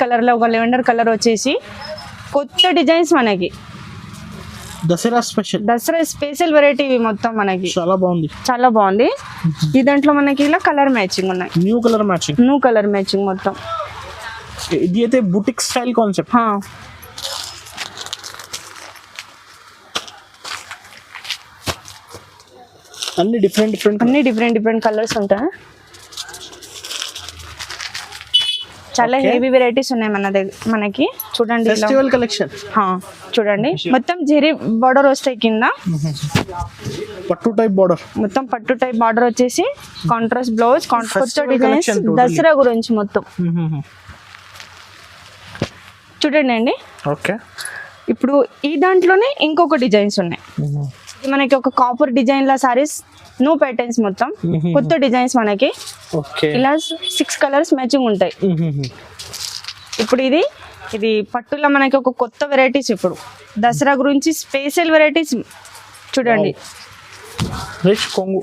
Colour లో ఒక lavender colour వచ్చేసి కొత్త డిజైన్స్ మనకి దసరా స్పెషల్ వెరైటీ మొత్తం మనకి చాలా బాగుంది. ఈ దాంట్లో మనకి ఇలా కలర్ మ్యాచింగ్ ఉన్నాయి, న్యూ కలర్ మ్యాచింగ్ మొత్తం. ఇది అయితే బుటిక్ స్టైల్ కాన్సెప్ట్. అన్ని డిఫరెంట్ కలర్స్ ఉంటాయి. చాలా హెవీ వెరైటీస్ ఉన్నాయి మన దగ్గర. మనకి చూడండి ఫెస్టివల్ కలెక్షన్. చూడండి మొత్తం జెరీ బార్డర్ వస్తాయి కింద, పట్టు టైప్ బార్డర్, మొత్తం పట్టు టైప్ బార్డర్ వచ్చేసి కాంట్రాస్ట్ బ్లౌజ్, కొత్త డిజైన్స్ దసరా గురించి మొత్తం. చూడండి అండి. ఓకే, ఇప్పుడు ఈ దాంట్లోనే ఇంకొక డిజైన్స్ ఉన్నాయి. ఇది మనకి ఒక కాపర్ డిజైన్ లా సారీస్, న్యూ ప్యాటర్న్స్ మొత్తం కొత్త డిజైన్స్ మనకి. ఇలా 6 కలర్స్ మ్యాచింగ్ ఉంటాయి. ఇప్పుడు ఇది పట్టులో మనకి ఒక కొత్త వెరైటీస్, ఇప్పుడు దసరా గురించి స్పెషల్ వెరైటీస్. చూడండి కొంగు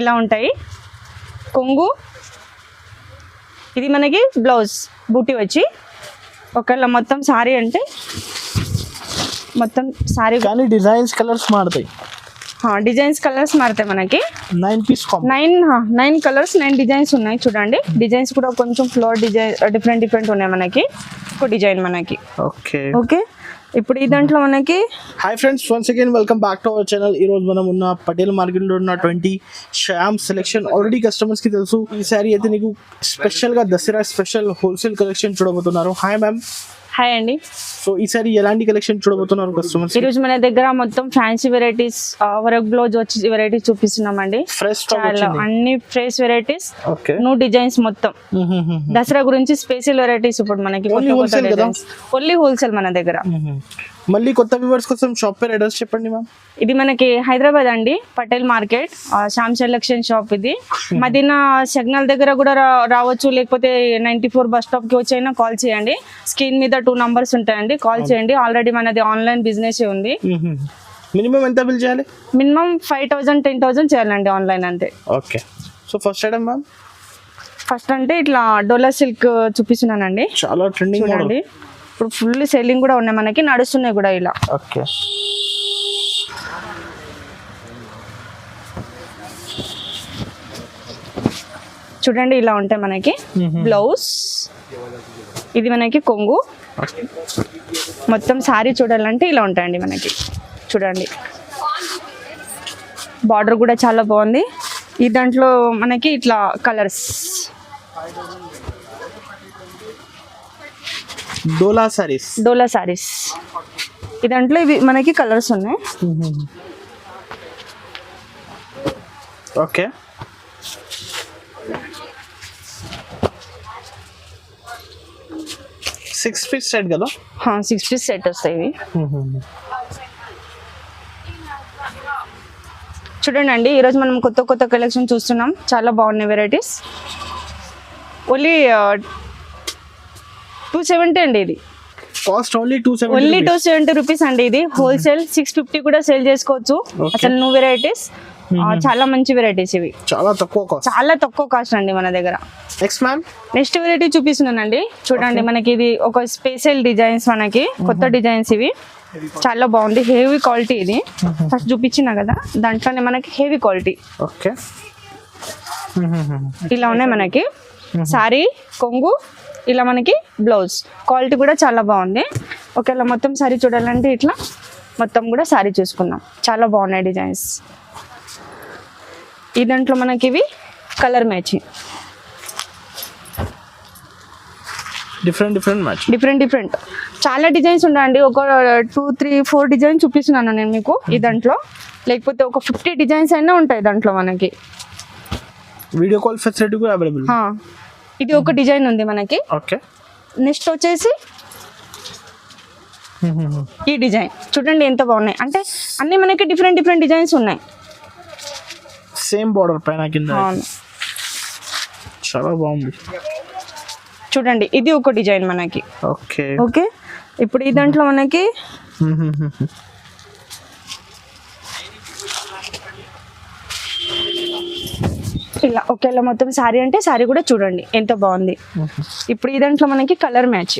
ఇలా ఉంటాయి. కొంగు ఇది మనకి బ్లౌజ్ బూటీ వచ్చి ఒకవేళ మొత్తం సారీ అంటే మొత్తం సారీ డిజైన్స్ కలర్స్ మారుతాయి. డిజైన్స్ కలర్స్ మారుతాయి మనకి. 9 కలర్స్ 9 డిజైన్స్ ఉన్నాయి. చూడండి డిజైన్స్ కూడా కొంచెం ఫ్లోర్ డిజైన్ డిఫరెంట్ ఉన్నాయి మనకి. ఒక డిజైన్ మనకి. ఓకే ఇప్పుడు ఈ దాంట్లో మనకి hi friends, once again welcome back to our channel. ఈ రోజు మనం ఉన్న పటేల్ మార్కెట్ లో ఉన్న 20 శ్యామ్ సెలెక్షన్ ఆల్రెడీ కస్టమర్స్ కి తెలుసు. ఈ సారీ అయితే నీకు స్పెషల్ గా దసరా స్పెషల్ హోల్సేల్ కలెక్షన్ చూడబోతున్నారు. Hi ma'am. హాయ్ అండి. సో ఈసారి ఎలాంటి కలెక్షన్ చూడబోతున్నారు కస్టమర్స్? ఈ రోజు మన దగ్గర మొత్తం ఫ్యాన్సీ వెరైటీస్, వర్క్ బ్లౌజ్ వచ్చి వెరైటీస్ చూపిస్తున్నామండి. అన్ని ఫ్రెష్ వెరైటీస్, న్యూ డిజైన్స్ మొత్తం. దసరా గురించి స్పెషల్ వెరైటీస్ ఇప్పుడు మనకి ఓన్లీ హోల్సేల్ మన దగ్గర. మళ్ళీ కొత్త వ్యూవర్స్ కోసం షాప్ పేరు అడ్రస్ చెప్పండి మ్యామ్. ఇది మనకి హైదరాబాద్ అండి, Patel market, Shyam selection shop. ఇది మదీనా సిగ్నల్ దగ్గర కూడా రావచ్చు, లేకపోతే 94 బస్ స్టాప్ కి వచ్చైనా కాల్ చేయండి. స్క్రీన్ మీద 2 నంబర్స్ ఉంటాయండి, కాల్ చేయండి. ఆల్రెడీ మనది ఆన్లైన్ బిజినెస్ ఉంది. మినిమం ఎంత బిల్ చేయాలి? మినిమం 5,000 10,000 చేయాలండి ఆన్లైన్ అంతే. Okay, so first item ma'am. First అంటే ఇట్లా డోలా సిల్క్ చూపిస్తున్నానండి, చాలా ట్రెండింగ్ చూడండి. ఇప్పుడు ఫుల్ సెల్లింగ్ కూడా ఉన్నాయి మనకి, నడుస్తున్నాయి కూడా ఇలా. ఓకే, చూడండి ఇలా ఉంటాయి మనకి. బ్లౌజ్ ఇది మనకి కొంగు. మొత్తం సారీ చూడాలంటే ఇలా ఉంటాయండి మనకి. చూడండి బార్డర్ కూడా చాలా బాగుంది. ఈ దాంట్లో మనకి ఇట్లా కలర్స్ డోలా సారీస్. ఈ దాంట్లో ఇవి మనకి కలర్స్ ఉన్నాయి. ఓకే, సిక్స్ పీస్ సెట్ కదా? 6 పీస్ సెట్ వస్తాయి ఇవి. చూడండి అండి, ఈరోజు మనం కొత్త కలెక్షన్ చూస్తున్నాం. చాలా బాగున్నాయి వెరైటీస్. ఓన్లీ 270 అండి. ఇది కాస్ట్ ఓన్లీ 270 రూపీస్ అండి. ఇది హోల్సేల్ 650 కూడా సేల్ చేసుకోవచ్చు. అసలు న్యూ వెరైటీస్, చాలా మంచి వెరైటీస్ ఇవి. చాలా తక్కువ కాస్ట్ అండి మన దగ్గర. నెక్స్ట్ వెరైటీ చూపిస్తున్నానండి. చూడండి మనకి ఇది ఒక స్పెషల్ డిజైన్స్, మనకి కొత్త డిజైన్స్ ఇవి. చాలా బాగుంది, హెవీ క్వాలిటీ. ఇది ఫస్ట్ చూపించిన కదా, దాంట్లోనే మనకి హెవీ క్వాలిటీ. ఓకే, ఇలా ఉన్నాయి మనకి. సారీ కొంగు, ఇలా మనకి బ్లౌజ్. క్వాలిటీ కూడా చాలా బాగుంది. ఒకవేళ మొత్తం సారీ చూడాలంటే ఇట్లా మొత్తం కూడా సారీ చూసుకుందాం. చాలా బాగున్నాయి డిజైన్స్. ఈ దాంట్లో మనకి ఇవి కలర్ మ్యాచింగ్, డిఫరెంట్ చాలా డిజైన్స్ ఉన్నాయండి. ఒక 2, 3, 4 డిజైన్స్ చూపిస్తున్నాను నేను మీకు ఈ దాంట్లో. లేకపోతే ఒక 50 డిజైన్స్ అయినా ఉంటాయి దాంట్లో మనకి. వీడియో కాల్ ఫెసిలిటీ కూడా అవైలబుల్. ఇది ఒక డిజైన్ ఉంది మనకి. ఓకే, నెక్స్ట్ వచ్చేసి ఈ డిజైన్ చూడండి ఎంత బాగున్నాయి. అంటే అన్ని మనకి డిఫరెంట్ డిజైన్స్ ఉన్నాయి. సేమ్ బార్డర్ పైన కింద చాలా బాగుంది. చూడండి ఇది ఒక డిజైన్ మనకి. ఓకే, ఇప్పుడు ఈ దాంట్లో మనకి ఇలా ఒకేలా మొత్తం శారీ అంటే శారీ కూడా చూడండి ఎంత బాగుంది. ఇప్పుడు ఈ దాంట్లో మనకి కలర్ మ్యాచ్,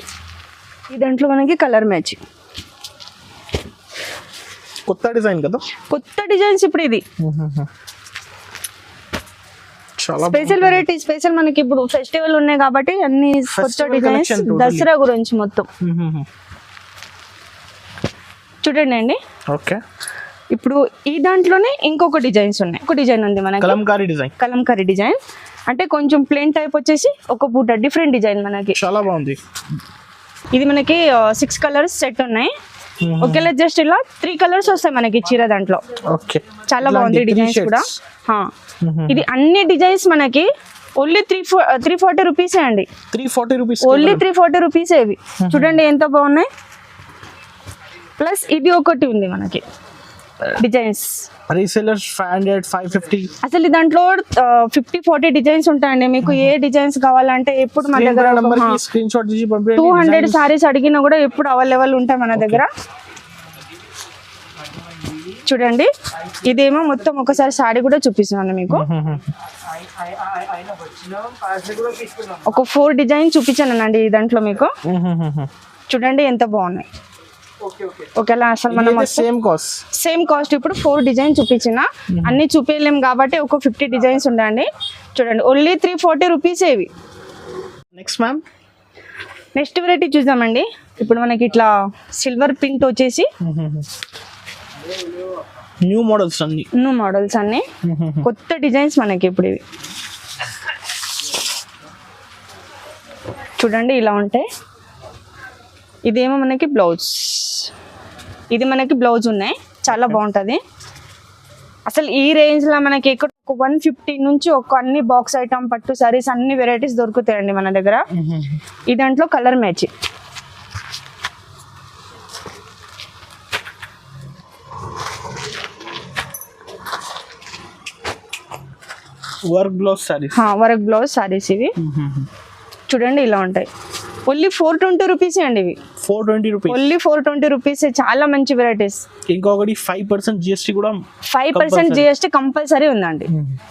కొత్త డిజైన్ కదా, కొత్త డిజైన్స్ ఇప్పుడు ఇది చాలా స్పెషల్ వెరైటీ. స్పెషల్ మనకి ఇప్పుడు ఫెస్టివల్ ఉన్నాయి కాబట్టి అన్ని కొత్త Festival designs, collection totally. Dasara గురించి మొత్తం చూడండి అండి. ఓకే. ఇప్పుడు ఈ దాంట్లోనే ఇంకొక డిజైన్స్ ఉన్నాయి. ఒక డిజైన్ ఉంది మనకి కలంకారీ డిజైన్, అంటే కొంచెం ప్లెయిన్ టైప్ వచ్చేసి ఒక పూట డిఫరెంట్ డిజైన్ మనకి చాలా బాగుంది. ఇది మనకి 6 కలర్స్ సెట్ ఉన్నాయి. ఒకేలా జస్ట్ ఇలా 3 కలర్స్ వస్తాయి మనకి చీర దాంట్లో. ఓకే, చాలా బాగుంది డిజైన్స్ కూడా. ఇది అన్ని డిజైన్స్ మనకి ఓన్లీ 340 రూపీసే అండి. 340 రూపీస్, ఓన్లీ 340 రూపీసే ఇవి. చూడండి ఎంత బాగున్నాయి. ప్లస్ ఇది ఒకటి ఉంది మనకి డిజైన్స్. రీసెల్లర్స్ 500 550. అసలు దాంట్లో 50-40 డిజైన్స్ ఉంటాయండి. మీకు ఏ డిజైన్స్ కావాలంటే ఎప్పుడు మన దగ్గర స్క్రీన్ షాట్ తీసి పంపించండి. 200 సారీస్ అడిగినా కూడా ఎప్పుడు అవైలబుల్ ఉంటాయి మన దగ్గర. చూడండి ఇదేమో మొత్తం ఒకసారి సారీ కూడా చూపిస్తున్నాను మీకు. ఒక 4 డిజైన్ చూపించాను అండి ఈ దాంట్లో మీకు. చూడండి ఎంత బాగున్నాయి. ఓకేలా అసలు మనం సేమ్ కాస్ట్ ఇప్పుడు 4 డిజైన్ చూపించిన, అన్ని చూపించలేం కాబట్టి ఒక 50 డిజైన్స్ ఉండండి. చూడండి ఓన్లీ 340 రూపీస్ ఇవి. నెక్స్ట్ వెరైటీ చూద్దామండి. ఇప్పుడు మనకి ఇట్లా సిల్వర్ ప్రింట్ వచ్చేసి న్యూ మోడల్స్ అన్ని కొత్త డిజైన్స్ మనకి ఇప్పుడు ఇవి. చూడండి ఇలా ఉంటాయి. ఇదేమో మనకి బ్లౌజ్, ఇది మనకి బ్లౌజ్ ఉన్నాయి. చాలా బాగుంటుంది. అసలు ఈ రేంజ్లో మనకి ఎక్కడ 150 నుంచి ఒక అన్ని బాక్స్ ఐటమ్ పట్టు సారీస్ అన్ని వెరైటీస్ దొరుకుతాయండి మన దగ్గర. ఈ దాంట్లో colour match. Work blouse saris ఇవి. చూడండి ఇలా ఉంటాయి. ఓన్లీ 420 రూపీస్ అండి ఇవి. 420 రూపీస్, ఓన్లీ 420 రూపీస్. చాలా మంచి వెరైటీస్. ఇంకొకటి 5% జిఎస్టీ కూడా, 5% జిఎస్టీ కంపల్సరీ ఉందండి.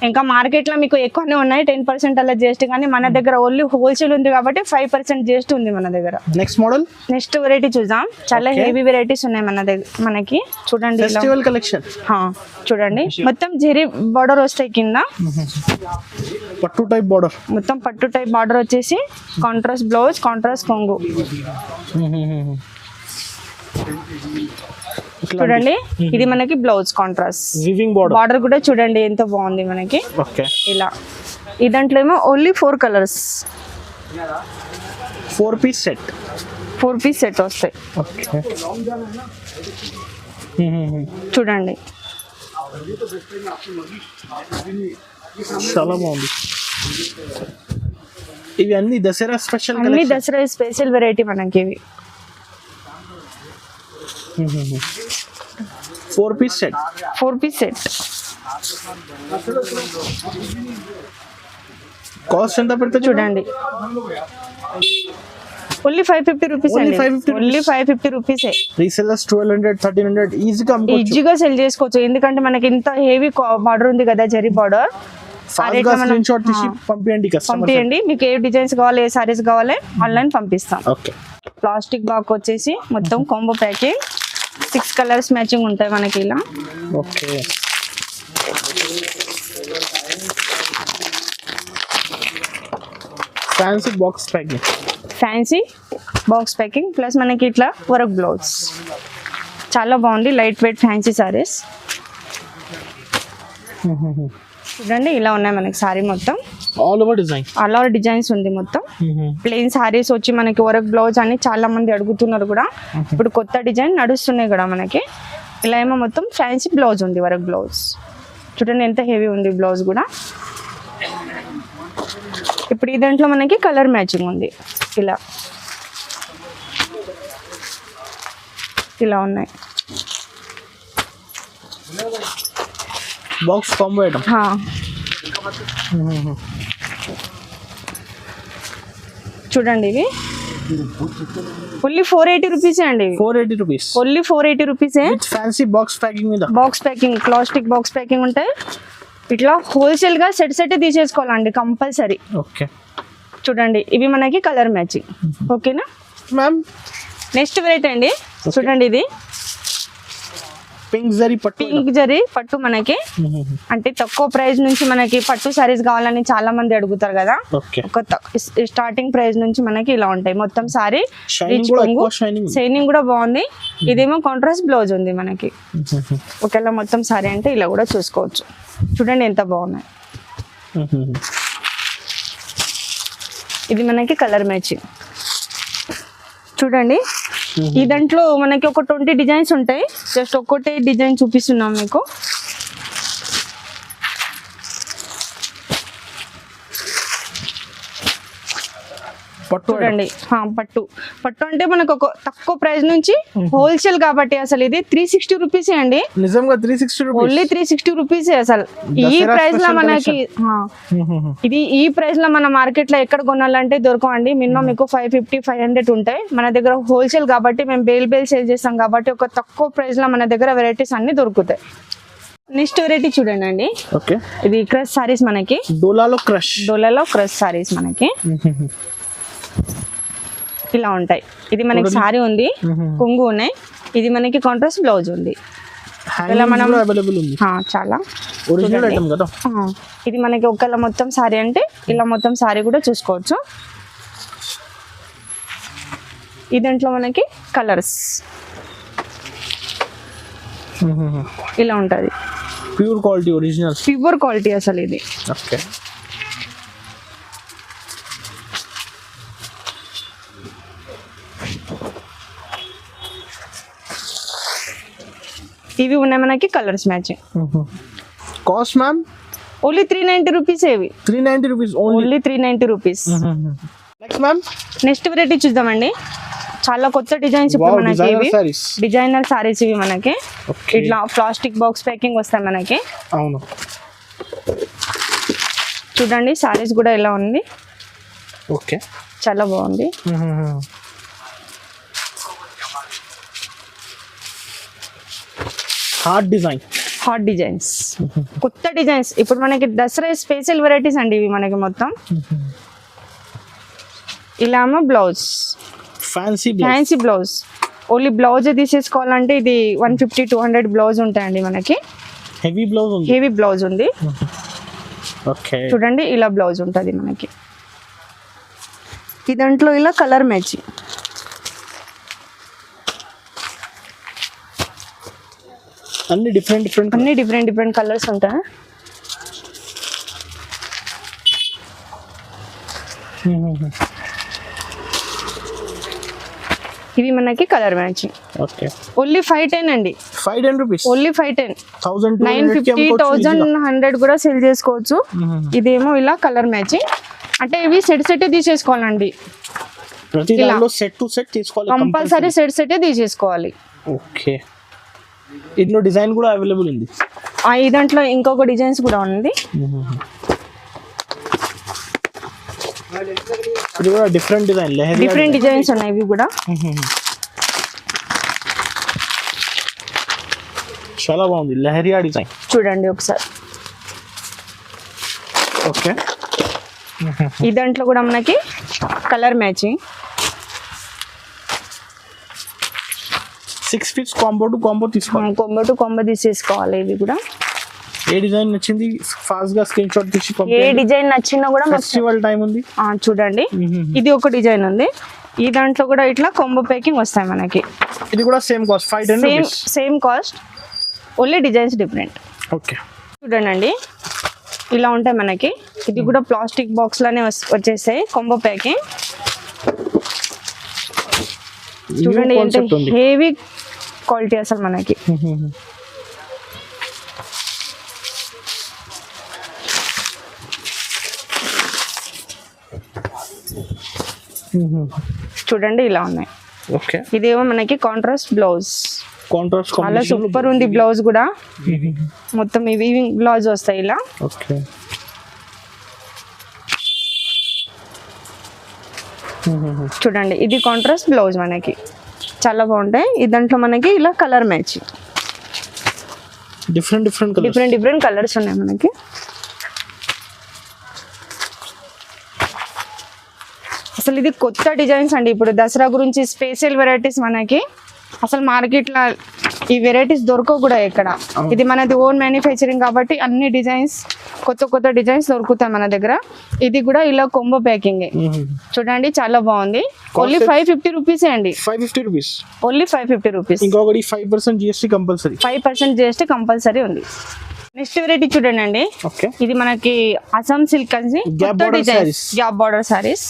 ఇంకా మార్కెట్ లో మీకు ఎక్కువనే ఉన్నాయి 10% అలా జిఎస్టీ, కానీ మన దగ్గర ఓన్లీ హోల్సేల్ ఉంది కాబట్టి 5% జిఎస్టీ ఉంది మన దగ్గర. నెక్స్ట్ వెరైటీ చూద్దాం. చాలా హెవీ వెరైటీస్ ఉన్నాయి మన దగ్గర మనకి. చూడండి ఫెస్టివల్ కలెక్షన్. చూడండి మొత్తం జెరీ బార్డర్ వస్తాయి కింద, పట్టు టైప్ బార్డర్, మొత్తం పట్టు టైప్ బార్డర్ వచ్చేసి కాంట్రాస్ట్ బ్లౌజ్, కాంట్రాస్ట్ కొంగు. చూడండి ఇది మనకి బ్లౌజ్ కాంట్రాస్ట్ వీవింగ్ బార్డర్ కూడా చూడండి ఎంత బాగుంది మనకి. ఇలా ఈ దాంట్లో ఏమో ఓన్లీ 4 కలర్స్, 4 పీస్ సెట్ వస్తాయి. చూడండి చాలా బాగుంది. ఇవి అన్ని దసరా స్పెషల్ వెరైటీ మనకి ఇవి. 4 పీస్ సెట్. కాస్ట్ ఎంత పడుతుంది చూడండి. ఓన్లీ 550 రూపీస్ అండి. ఓన్లీ 550 రూపీసే. రీసెల్లర్స్ 1200 1300 ఈజీగా సెల్ చేసుకోవచ్చు. ఎందుకంటే మనకి ఇంత హెవీ బార్డర్ ఉంది కదా, జరీ బార్డర్. పంపించండి. మీకు ఏ డిజైన్స్ కావాలి, ఏ సారీస్ కావాలి ఆన్లైన్ పంపిస్తాం. ప్లాస్టిక్ బాక్స్ వచ్చేసి మొత్తం కాంబో ప్యాకింగ్, 6 కలర్స్ మ్యాచింగ్ ఉంటాయి మనకి ఇలా. ఫ్యాన్సీ బాక్స్ ప్యాకింగ్ ప్లస్ మనకి ఇట్లా వర్క్ బ్లౌజ్. చాలా బాగుంది. Light weight fancy saris. చూడండి ఇలా ఉన్నాయి మనకి సారీ మొత్తం. ఆల్ ఓవర్ డిజైన్స్ ఉంది మొత్తం. ప్లెయిన్ సారీస్ వచ్చి మనకి వర్క్ బ్లౌజ్ అని చాలా మంది అడుగుతున్నారు కూడా. ఇప్పుడు కొత్త డిజైన్ నడుస్తున్నాయి కూడా మనకి. ఇలా ఏమో మొత్తం ఫ్యాన్సీ బ్లౌజ్ ఉంది, వర్క్ బ్లౌజ్. చూడండి ఎంత హెవీ ఉంది బ్లౌజ్ కూడా. ఇప్పుడు ఈ దాంట్లో మనకి కలర్ మ్యాచింగ్ ఉంది. ఇలా ఉన్నాయి. Box combo item. చూడండి ఇవి ఓన్లీ 480 రూపీసే అండి. 480 రూపీస్, ఓన్లీ 480 రూపీసే. ఫ్యాన్సీ బాక్స్ ప్యాకింగ్ మీద, box packing, plastic box packing ఉంటాయి. ఇట్లా హోల్సేల్ గా సెట్ తీసేసుకోవాలండి కంపల్సరీ. ఓకే చూడండి ఇవి మనకి కలర్ మ్యాచింగ్. ఓకేనా మ్యామ్? నెక్స్ట్ వెరైటీ అండి, చూడండి ఇది పింక్ జరీ పట్టు. పింక్ జరీ పట్టు మనకి అంటే తక్కువ ప్రైస్ నుంచి మనకి పట్టు సారీస్ కావాలని చాలా మంది అడుగుతారు కదా. ఓకే ఒక స్టార్టింగ్ ప్రైస్ నుంచి మనకి ఇలా ఉంటాయి. మొత్తం సారీ షైనింగ్ కూడా బాగుంది. ఇదేమో కాంట్రాస్ట్ బ్లౌజ్ ఉంది మనకి. ఒకవేళ మొత్తం సారీ అంటే ఇలా కూడా చూసుకోవచ్చు. చూడండి ఎంత బాగున్నాయి. ఇది మనకి కలర్ మ్యాచింగ్. చూడండి ఈ దాంట్లో మనకి ఒక 20 డిజైన్స్ ఉంటాయి. జస్ట్ ఒక్కటే డిజైన్ చూపిస్తున్నాం మీకు. చూడండి పట్టు అంటే మనకు ఒక తక్కువ ప్రైస్ నుంచి హోల్సేల్ కాబట్టి అసలు ఇది 360 రూపీస్ అండి. నిజంగా 360 రూపీస్, ఓన్లీ 360 రూపీస్. అసలు ఈ ప్రైస్ లో మనకి ఇది ఈ ప్రైస్ లో మన మార్కెట్ లో ఎక్కడ కొనాలంటే దొరకవండి. మినిమం మీకు 550 500 ఉంటాయి. మన దగ్గర హోల్సేల్ కాబట్టి మేము బేల్ సేల్ చేస్తాం కాబట్టి ఒక తక్కువ ప్రైస్ లో మన దగ్గర వెరైటీస్ అన్ని దొరుకుతాయి. నెక్స్ట్ వెరైటీ చూడండి అండి. ఓకే ఇది క్రష్ సారీస్ మనకి. డోలాలో క్రష్ సారీస్ మనకి ఇలా ఉంటాయి. ఇది మనకి సారీ ఉంది, కొంగు ఉన్నాయి. ఇది మనకి కాంట్రాస్ట్ బ్లౌజ్ ఉంది. ఇలా మనం చాలా ఇది మనకి ఒకళ్ళ మొత్తం సారీ అంటే ఇలా మొత్తం సారీ కూడా చూసుకోవచ్చు. ఈ దాంట్లో మనకి కలర్స్ ఇలా ఉంటది. ప్యూర్ క్వాలిటీ అసలు ఇది. ఓకే ఇవి ఉన్నాయి మనకి colours matching. Cost ma'am? Only 390 rupees. ఇవి 390 rupees, only 390 rupees. Next ma'am? Next variety చూద్దామండి. చాలా కొత్త డిజైన్స్ ఇప్పుడు మనకి. ఇవి డిజైనర్ సారీస్. ఇవి మనకి ఇట్లా ప్లాస్టిక్ బాక్స్ ప్యాకింగ్ వస్తాయి మనకి. అవును చూడండి సారీస్ కూడా ఎలా ఉంది. ఓకే చాలా బాగుంది. హార్ట్ డిజైన్స్ కొత్త డిజైన్స్. ఇప్పుడు మనకి దసరా స్పెషల్ వెరైటీస్ అండి ఇవి మనకి మొత్తం. ఇలా blouse fancy blouse. Only blouse తీసేసుకోవాలంటే ఇది 150 200 బ్లౌజ్ ఉంటాయండి మనకి. హెవీ బ్లౌజ్ ఉంది. చూడండి ఇలా బ్లౌజ్ ఉంటుంది మనకి. ఈ దాంట్లో ఇలా కలర్ మ్యాచింగ్. అన్ని డిఫరెంట్ కలర్స్ ఉంటాయి. ఇవి మనకి కలర్ మ్యాచింగ్. ఓకే ఓన్లీ 510 అండి. 510 రూపీస్. ఓన్లీ 510. 950 1100 కూడా సేల్ చేసుకోవచ్చు. ఇదేమో ఇలా కలర్ మ్యాచింగ్. అంటే ఇవి సెట్ తీసేసుకోవాలండి. ప్రతి దానిలో సెట్ టు సెట్ తీసుకోవాలి కంపల్సరీ. సెట్ తీసేసుకోవాలి. ఓకే ఇందులో డిజైన్ కూడా అవైలబుల్ ఉంది. ఈ దాంట్లో ఇంకొక డిజైన్స్ కూడా ఉంది. ఇది కూడా డిఫరెంట్ డిజైన్స్ ఉన్నాయి. ఇవి కూడా చాలా బాగుంది. లెహరియా డిజైన్ చూడండి ఒకసారి. ఓకే ఈ దాంట్లో కూడా మనకి colour matching. 6 piece combo to combo తీసుకోవాలి. కాంబో తీసేసుకోవాలి. ఇది కూడా ఏ డిజైన్ నచ్చింది ఫాస్ట్ గా స్క్రీన్ షాట్ తీసి ఏ డిజైన్ నచ్చినా కూడా ఫెస్టివల్ టైం ఉంది. చూడండి ఇది ఒక డిజైన్ ఉంది. ఈ దాంట్లో కూడా ఇట్లా కాంబో ప్యాకింగ్ వస్తాయి మనకి. ఇది కూడా same cost 510. Same cost, only designs different. Okay చూడండి ఇలా ఉంటాయి మనకి. ఇది కూడా ప్లాస్టిక్ బాక్స్ లోనే వచ్చేసాయి కాంబో ప్యాకింగ్. చూడండి ఎంత హెవీ క్వాలిటీ అసలు మనకి. చూడండి ఇలా ఉన్నాయి. ఓకే ఇదేమో మనకి కాంట్రాస్ట్ బ్లౌజ్. చాలా సూపర్ ఉంది బ్లౌజ్ కూడా. మొత్తం వీవింగ్ బ్లౌజ్ వస్తాయి ఇలా. ఓకే చూడండి ఇది కాంట్రాస్ట్ బ్లౌజ్ మనకి చాలా బాగుంటాయి. ఈ దాంట్లో మనకి ఇలా కలర్ మ్యాచ్. డిఫరెంట్ కలర్స్ ఉన్నాయి మనకి. అసలు ఇది కొత్త డిజైన్స్ అండి. ఇప్పుడు దసరా గురించి స్పెషల్ వెరైటీస్ మనకి. అసలు మార్కెట్లో ఈ వెరైటీస్ దొరకవు కూడా ఇక్కడ. ఇది మనది ఓన్ మ్యానుఫ్యాక్చరింగ్ కాబట్టి అన్ని డిజైన్స్ కొత్త డిజైన్స్ దొరుకుతాయి మన దగ్గర. ఇది కూడా ఇలా కొంబో ప్యాకింగ్ చూడండి, చాలా బాగుంది. ఓన్లీ 550 రూపీస్ అండి. 550 రూపీస్, ఓన్లీ 550 రూపీస్. ఇంకొకటి 5% GST కంపల్సరీ. 5% GST కంపల్సరీ ఉంది. నెక్స్ట్ వెరైటీ చూడండి అండి. ఇది మనకి అస్సాం సిల్క్ అని కొత్త డిజైన్స్, గ్యాప్ బార్డర్ సారీస్,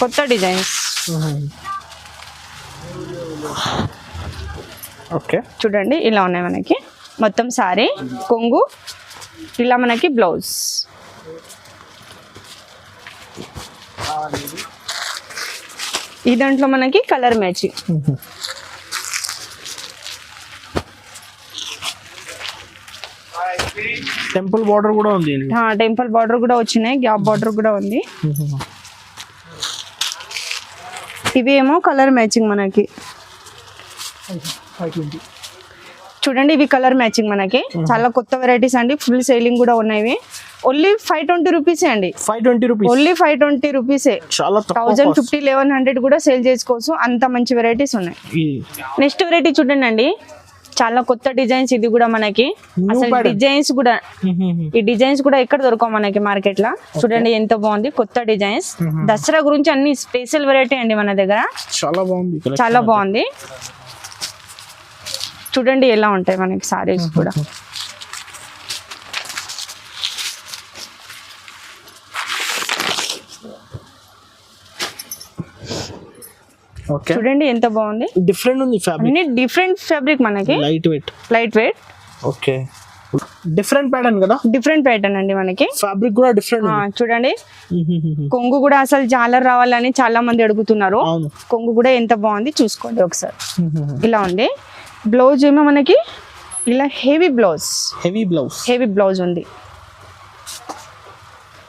కొత్త డిజైన్స్. చూడండి ఇలా ఉన్నాయి మనకి. మొత్తం సారీ, కొంగు, ఇలా మనకి బ్లౌజ్. ఈ దాంట్లో మనకి కలర్ మ్యాచింగ్. టెంపుల్ బార్డర్ కూడా ఉంది. టెంపుల్ బార్డర్ కూడా వచ్చినాయి, గ్యాప్ బార్డర్ కూడా ఉంది. ఇవి ఏమో కలర్ మ్యాచింగ్ మనకి. చూడండి ఇవి కలర్ మ్యాచింగ్ మనకి. చాలా కొత్త వెరైటీస్ అండి, ఫుల్ సేలింగ్ కూడా ఉన్నాయి. ఓన్లీ 520 రూపీస్ అండి. 520 రూపీస్, ఓన్లీ 520 రూపీస్. 1050, 1100 కూడా సేల్ చేసుకోవచ్చు. అంత మంచి వెరైటీస్ ఉన్నాయి. నెక్స్ట్ వెరైటీ చూడండి అండి, చాలా కొత్త డిజైన్స్. ఇది కూడా మనకి అసలు డిజైన్స్ కూడా, ఈ డిజైన్స్ కూడా ఎక్కడ దొరకవు మనకి మార్కెట్ లో. చూడండి ఎంత బాగుంది, కొత్త డిజైన్స్. దసరా గురించి అన్ని స్పెషల్ వెరైటీ అండి మన దగ్గర. చాలా బాగుంది. చూడండి ఎలా ఉంటాయి మనకి సారీస్ కూడా. చూడండి ఎంత బాగుంది. డిఫరెంట్ ఉంది ఫ్యాబ్రిక్, అన్ని డిఫరెంట్ ఫ్యాబ్రిక్ మనకి. Light weight. Okay, different pattern కదా. డిఫరెంట్ ప్యాటర్న్ అండి మనకి. ఫ్యాబ్రిక్ కూడా డిఫరెంట్. చూడండి కొంగు కూడా అసలు జాలర్ రావాలని చాలా మంది అడుగుతున్నారు. కొంగు కూడా ఎంత బాగుంది చూసుకోండి ఒకసారి. ఇలా ఉంది. బ్లౌజ్ ఏమో మనకి ఇలా హెవీ బ్లౌజ్ ఉంది.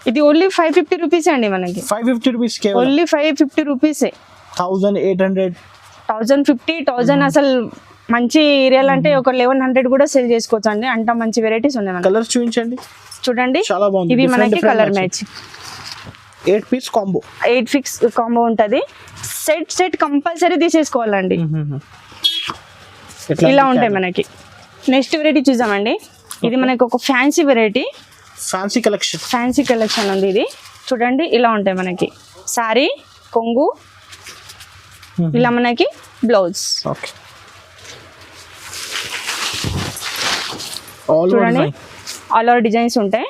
ఇది ఓన్లీ 550 రూపీస్ అండి మనకి. 550 రూపీస్, ఓన్లీ 550 రూపీసే. 1800, 1050, 1000. అసలు మంచి ఏరియాలు అంటే ఒక 1100 కూడా సేల్ చేసుకోవచ్చు అండి. అంత మంచి వెరైటీస్ ఉన్నాయి. కలర్స్ చూపించండి. చూడండి ఇవి మనకి colour match. 8 piece combo, 8 piece combo ఉంటది. సెట్ కంపల్సరీ తీసేసుకోవాలండి. ఇలా ఉంటాయి మనకి. నెక్స్ట్ వెరైటీ చూద్దామండి. ఇది మనకి ఒక ఫ్యాన్సీ వెరైటీ, ఫ్యాన్సీ కలెక్షన్ ఉంది. ఇది చూడండి ఇలా ఉంటాయి మనకి. సారీ, కొంగు, ఇలా మనకి బ్లౌజ్. చూడండి ఆల్ ఓవర్ డిజైన్స్ ఉంటాయి.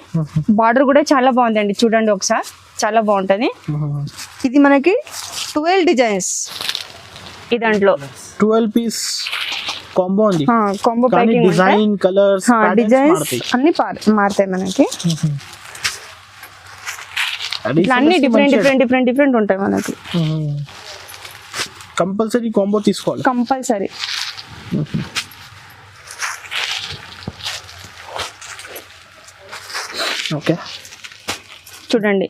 బార్డర్ కూడా చాలా బాగుందండి. చూడండి ఒకసారి, చాలా బాగుంటది. ఇది మనకి 12 డిజైన్స్. ఈ దాంట్లో 12 పీస్ కాంబో ఉంది. Combo packing, design, colours, designs అన్ని మారుతాయి మనకి. అన్ని డిఫరెంట్ ఉంటాయి మనకి. కంపల్సరీ కాంబో తీసుకోవాలి, కంపల్సరీ. ఓకే, చూడండి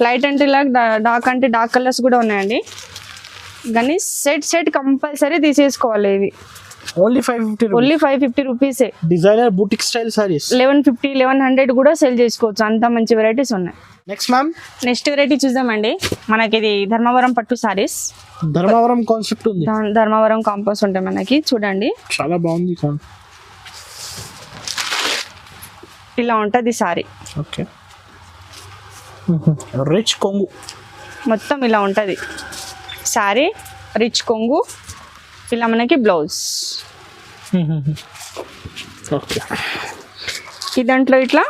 లైట్ అంటే ఇలా, డార్క్ అంటే డార్క్ కలర్స్ కూడా ఉన్నాయండి. కానీ సెట్ కంపల్సరీ తీసేసుకోవాలి. ఇవి ఓన్లీ 550 రూపీసే. డిజైనర్ బూటిక్ స్టైల్ సారీస్ 1150, 1100 కూడా సేల్ చేసుకోవచ్చు. అంత మంచి వెరైటీస్ ఉన్నాయి. నెక్స్ట్ వెరైటీ చూద్దామండి. మనకి ఇది ధర్మవరం పట్టు సారీస్. ధర్మవరం కాన్సెప్ట్ ఉంది, ధర్మవరం కాంపోస్ ఉంటాయి మనకి. చూడండి చాలా బాగుంది. ఇలా ఉంటది సారీ. ఓకే, రిచ్ కొంగు మొత్తం ఇలా ఉంటది సారీ. రిచ్ కొంగు, ఇలా మనకి బ్లౌజ్. ఓకే, ఈ దాంట్లో ఇట్లా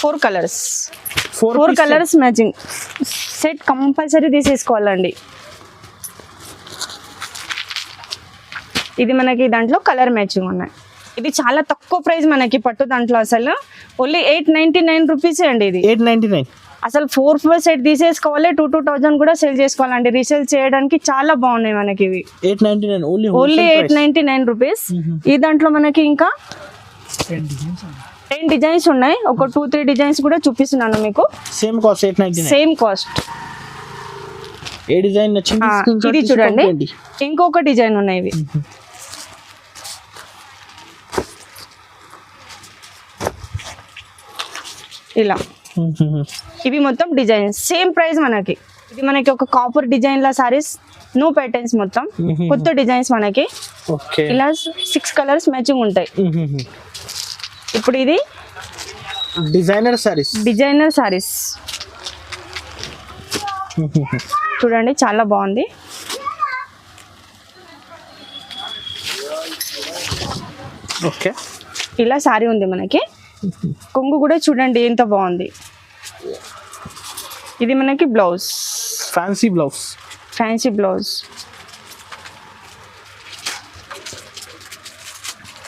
4 colours, 4 colours matching. Set compulsory తీసేసుకోవాలండి. ఇది మనకి దాంట్లో కలర్ మ్యాచింగ్ ఉన్నాయి. ఇది చాలా తక్కువ ప్రైస్ మనకి పట్టు దాంట్లో. అసలు ఓన్లీ 899 రూపీసే అండి. ఇది 899. అసలు 4 సెట్ తీసేసుకోవాలి. 2000 కూడా సేల్ చేసుకోవాలండి. రీసేల్ చేయడానికి చాలా బాగున్నాయి మనకి ఇవి. 899 ఓన్లీ 899 రూపీస్. ఈ దాంట్లో మనకి ఇంకా 10 డిజైన్స్ ఉన్నాయి. ఒక 2-3 డిజైన్స్ కూడా చూపిస్తున్నాను మీకు. Same cost 899. Same cost. ఏ డిజైన్ నచ్చింది ఇది చూడండి, ఇంకొక డిజైన్ ఉన్నాయి. ఇవి ఇలా ఇవి మొత్తం డిజైన్స్ సేమ్ ప్రైస్ మనకి. ఇది మనకి ఒక కాపర్ డిజైన్ లా సారీస్, నో ప్యాటర్న్స్, మొత్తం కొత్త డిజైన్స్ మనకి. ఇలా 6 కలర్స్ మ్యాచింగ్ ఉంటాయి. ఇప్పుడు ఇది డిజైనర్ సారీస్ చూడండి, చాలా బాగుంది. ఓకే, ఇలా సారీ ఉంది మనకి. కొంగు కూడా చూడండి ఎంత బాగుంది. ఇది మనకి బ్లౌజ్, ఫ్యాన్సీ బ్లౌజ్.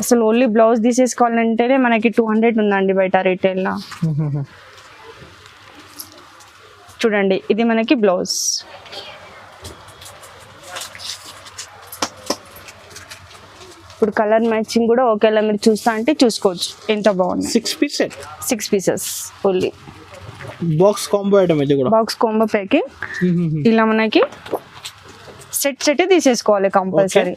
అసలు ఓన్లీ బ్లౌజ్ తీసేసుకోవాలంటేనే మనకి 200 ఉందండి బయట రీటైల్లో. చూడండి, ఇది మనకి బ్లౌజ్. ఇప్పుడు కలర్ మ్యాచింగ్ కూడా ఒకేలా మీరు చూస్తా అంటే చూసుకోవచ్చు ఎంత బాగుంది. 6 pieces only. Box combo item ఇది కూడా. Box combo packing. ఇలా మనకి సెట్ తీసేసుకోవాలి కంపల్సరీ.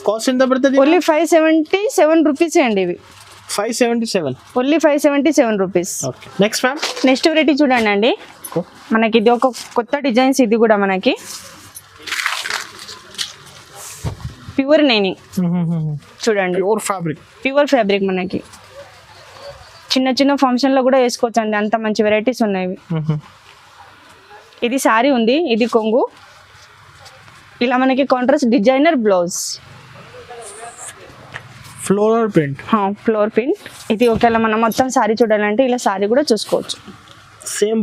కాస్ట్ ఎంత పడుతుంది? ఓన్లీ 577 రూపీస్ అండి ఇవి. 577, only 577 rupees. Next ma'am, next variety చూడండి అండి. మనకి ఇది ఒక కొత్త డిజైన్స్. ఇది కూడా మనకి ప్యూర్ నైనింగ్. చూడండి, ప్యూర్ ఫ్యాబ్రిక్ మనకి చిన్న ఫంక్షన్ లో కూడా వేసుకోవచ్చు అండి, అంత మంచి వెరైటీస్ ఉన్నాయి. ఇది సారీ ఉంది, ఇది కొంగు. ఇలా మనకి contrast designer blouse, floor print. ఇది ఒకవేళ మనం మొత్తం సారీ చూడాలంటే ఇలా సారీ కూడా చూసుకోవచ్చు. సేమ్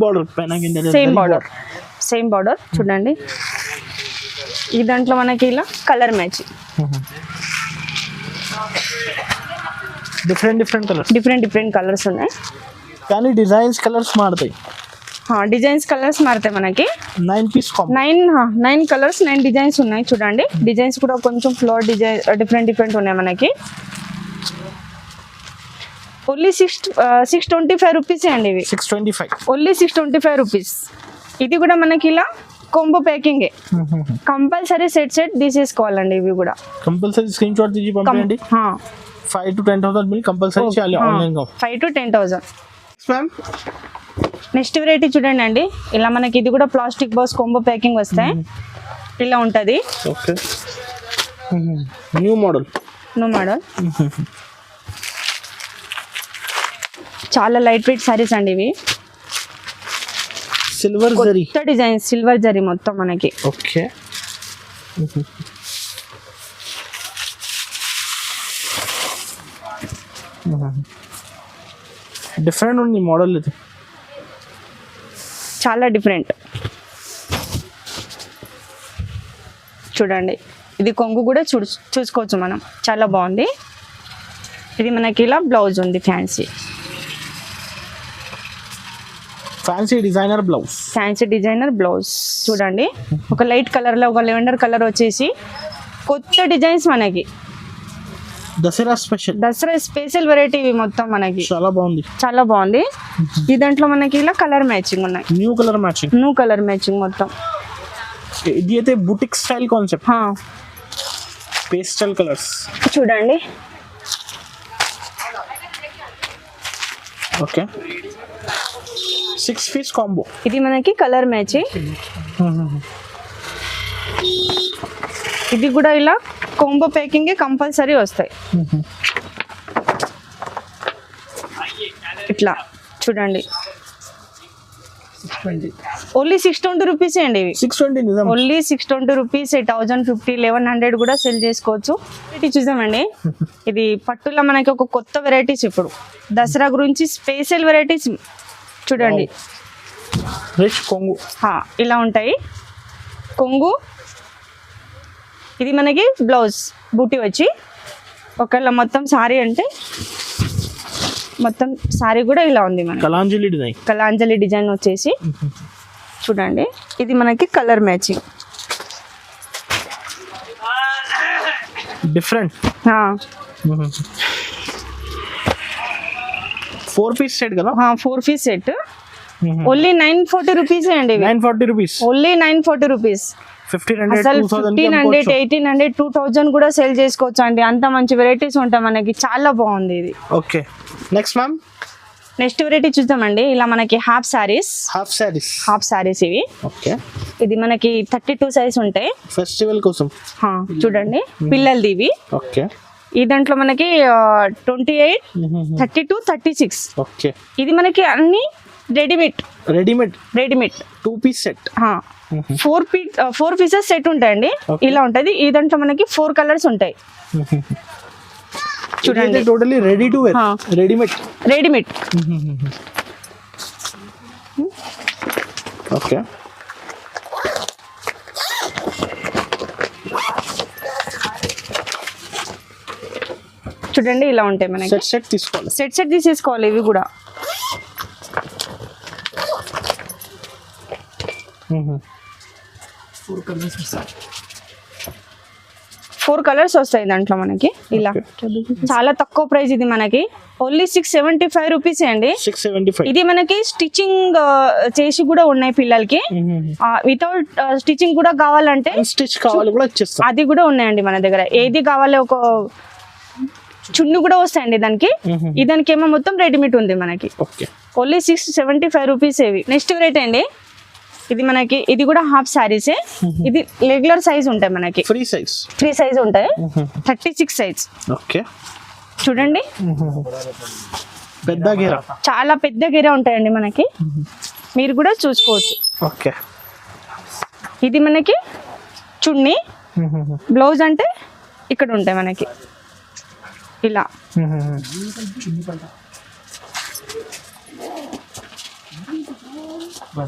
బార్డర్ చూడండి. ఈ దాంట్లో మనకి ఇలా కలర్ మ్యాచ్, డిఫరెంట్ కలర్స్ ఉన్నాయి. కానీ డిజైన్స్ కలర్స్ మారుతాయి. డిజైన్స్ కలర్స్ మారుతాయి మనకి. 9 కలర్స్ 9 డిజైన్స్ ఉన్నాయి. చూడండి, డిజైన్స్ కూడా కొంచెం ఫ్లోర్ డిజైన్ డిఫరెంట్ ఉన్నాయి మనకి. ఓన్లీ 625 రూపీస్ అండి ఇవి. 625, ఓన్లీ 625 రూపీస్. ఇది కూడా మనకి ఇలా కాంబో ప్యాకింగ్. కంపల్సరీ సెట్ తీసేసుకోవాలండి. ఇవి కూడా కంపల్సరీ స్క్రీన్ షాట్ తీసి పంపండి. 5 to 10,000 బిల్ కంపల్సరీ చేయాలి ఆన్లైన్ గా. 5 to 10,000. నెక్స్ట్ వెరైటీ చూడండి అండి. ఇలా మనకి ఇది కూడా ప్లాస్టిక్ బాక్స్ కాంబో ప్యాకింగ్ వస్తాయి. ఇలా ఉంటది. Okay, new model. చాలా లైట్ వెయిట్ సారీస్ అండి ఇవి. Silver zari design, silver zari మొత్తం మనకి. ఓకే, డిఫరెంట్ ఉంది మోడల్. ఇది చాలా డిఫరెంట్. చూడండి, ఇది కొంగు కూడా చూసుకోవచ్చు మనం, చాలా బాగుంది. ఇది మనకి ఇలా బ్లౌజ్ ఉంది, ఫ్యాన్సీ డిజైనర్ బ్లౌజ్. చూడండి, ఒక లైట్ కలర్ లో ఒక లెవెండర్ కలర్ వచ్చేసి కొత్త డిజైన్స్ మనకి. దసరా స్పెషల్ వెరైటీ మొత్తం మనకి. చాలా బాగుంది. ఈ దాంట్లో మనకి ఇలా కలర్ మ్యాచింగ్ ఉన్నాయి. న్యూ కలర్ మ్యాచింగ్ మొత్తం. ఇది అయితే boutique style concept. Pastel colours చూడండి. Okay, 6 piece combo. ఇది మనకి కలర్ మ్యాచింగ్. ఇది కూడా ఇలా కాంబో ప్యాకింగ్ కంపల్సరీ వస్తాయి. ఇట్లా చూడండి, ఓన్లీ 620 రూపీస్ అండి ఇవి. 620, ఓన్లీ 620 రూపీస్. 1050, 1100 కూడా సెల్ చేసుకోవచ్చు. ఇది చూసామండి. ఇది పట్టులో మనకి ఒక కొత్త వెరైటీస్. ఇప్పుడు దసరా గురించి స్పెషల్ వెరైటీస్ చూడండి. రిచ్ కొంగు ఇలా ఉంటాయి. కొంగు, ఇది మనకి బ్లౌజ్ బూటీ వచ్చి. ఒకవేళ మొత్తం సారీ అంటే మొత్తం సారీ కూడా ఇలా ఉంది మనకి. కలాంజలి డిజైన్ వచ్చేసి చూడండి. ఇది మనకి colour matching different. 4 piece set కదా. 4 పీస్ సెట్. ఓన్లీ 940 రూపీస్ అండి. 940 రూపీస్, ఓన్లీ 940 రూపీస్. 1500, 1800, 2000 కూడా సేల్ చేసుకోవచ్చు అండి. అంత మంచి వెరైటీస్ ఉంటాయి మనకి. చాలా బాగుంది ఇది. Okay, next ma'am. Next variety చూద్దామండి. ఇలా మనకి హాఫ్ సారీస్ ఇవి. ఓకే, ఇది మనకి 32 సైజ్ ఉంటాయి. ఫెస్టివల్ కోసం చూడండి పిల్లలది ఇవి. ఓకే, ఈ దాంట్లో మనకి 28, 32, 36. ఓకే, ఇది మనకి అన్ని readymade 2 piece set. 4 pieces set ఉంటాయండి. ఇలా ఉంటది. ఈ దాంట్లో మనకి 4 కలర్స్ ఉంటాయి. చూడండి totally ready to wear, readymade. Okay, చూడండి ఇలా ఉంటాయి మనకి. సెట్ తీసుకోవాలి, సెట్ తీసేసుకోవాలి. ఇవి కూడా 4 కలర్స్ వస్తాయి దాంట్లో మనకి. ఇలా చాలా తక్కువ ప్రైస్ ఇది మనకి. ఓన్లీ 675 రూపీస్ అండి. 675. ఇది మనకి స్టిచ్చింగ్ చేసి కూడా ఉన్నాయి పిల్లలకి. వితౌట్ స్టిచ్చింగ్ కూడా కావాలంటే స్టిచ్ కావాలి కూడా ఇచ్చేస్తాం. అది కూడా ఉన్నాయండి మన దగ్గర. ఏది కావాలి, ఒక చున్ను కూడా వస్తాయండి దానికి. దానికి ఏమో మొత్తం రెడీమేడ్ ఉంది మనకి. ఓకే, ఓన్లీ 675 రూపీస్ ఇవి. నెక్స్ట్ వెరైటీ అండి. ఇది మనకి, ఇది కూడా హాఫ్ సారీసే. ఇది రెగ్యులర్ సైజ్ ఉంటాయి మనకి. ఫ్రీ సైజ్ ఉంటాయి. 36 సైజ్. ఓకే, చూడండి పెద్ద గేరా, చాలా పెద్ద గేరా ఉంటాయండి మనకి. మీరు కూడా చూసుకోవచ్చు. ఓకే, ఇది మనకి చున్నీ, బ్లౌజ్ అంటే ఇక్కడ ఉంటాయి మనకి ఇలా.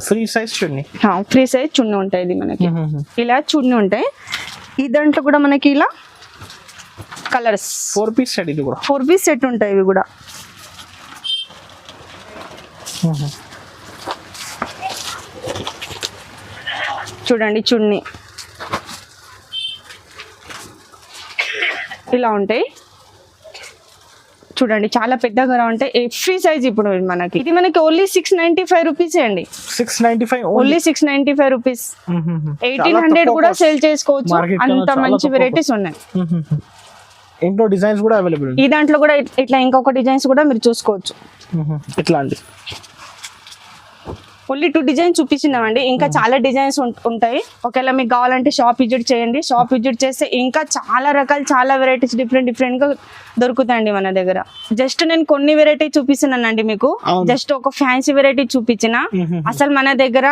ఫ్రీ సైజ్ చున్నీ ఉంటాయి. ఇది మనకి ఇలా చున్నీ ఉంటాయి. ఈ దాంట్లో కూడా మనకి ఇలా కలర్స్ 4 piece సెట్. ఇది కూడా 4 పీస్ సెట్ ఉంటాయి. ఇవి కూడా చూడండి చున్నీ ఇలా ఉంటాయి. చూడండి చాలా పెద్దగా ఉంటాయి. ఫ్రీ సైజ్ ఇప్పుడు మనకి. ఇది మనకి ఓన్లీ 695 రూపీస్ అండి. 695 ఓన్లీ 695 రూపీస్. 1800 కూడా సేల్ చేసుకోవచ్చు. అంత మంచి వెరైటీస్ ఉన్నాయి. ఇంట్లో డిజైన్స్ కూడా అవైలబుల్. ఈ దాంట్లో కూడా ఇట్లా ఇంకొక డిజైన్స్ కూడా మీరు చూసుకోవచ్చు. ఇట్లా అండి. ఓన్లీ 2 డిజైన్స్ చూపించినామండి. ఇంకా చాలా డిజైన్స్ ఉంటాయి. ఒకవేళ మీకు కావాలంటే షాప్ విజిట్ చేయండి. షాప్ విజిట్ చేస్తే ఇంకా చాలా రకాలు, చాలా వెరైటీస్ డిఫరెంట్ గా దొరుకుతాయండి మన దగ్గర. జస్ట్ నేను కొన్ని వెరైటీ చూపిస్తున్నానండి మీకు. జస్ట్ ఒక ఫ్యాన్సీ వెరైటీ చూపించిన. అసలు మన దగ్గర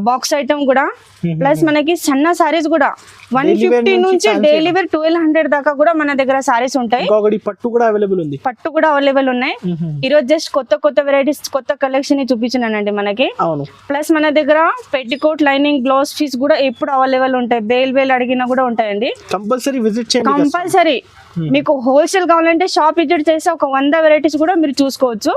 బాక్స్ ఐటమ్ కూడా, ప్లస్ మనకి సన్న సారీస్ కూడా 150 నుంచి డైలీ వేర్ 1200 దాకా కూడా మన దగ్గర సారీస్ ఉంటాయి. పట్టు కూడా అవైలబుల్ ఉన్నాయి. ఈ రోజు జస్ట్ కొత్త వెరైటీస్, కొత్త కలెక్షన్ చూపించినానండి మనకి. ప్లస్ మన దగ్గర పెట్టికోట్, లైనింగ్, బ్లౌజ్ పీస్ కూడా ఎప్పుడు అవైలబుల్ ఉంటాయి. బేల్ అడిగినా కూడా ఉంటాయండి. కంపల్సరీ విజిట్ చేయండి. కంపల్సరీ. మీకు హోల్సేల్ కావాలంటే షాప్ విజిట్ చేస్తే ఒక 100 వెరైటీస్ కూడా మీరు చూసుకోవచ్చు.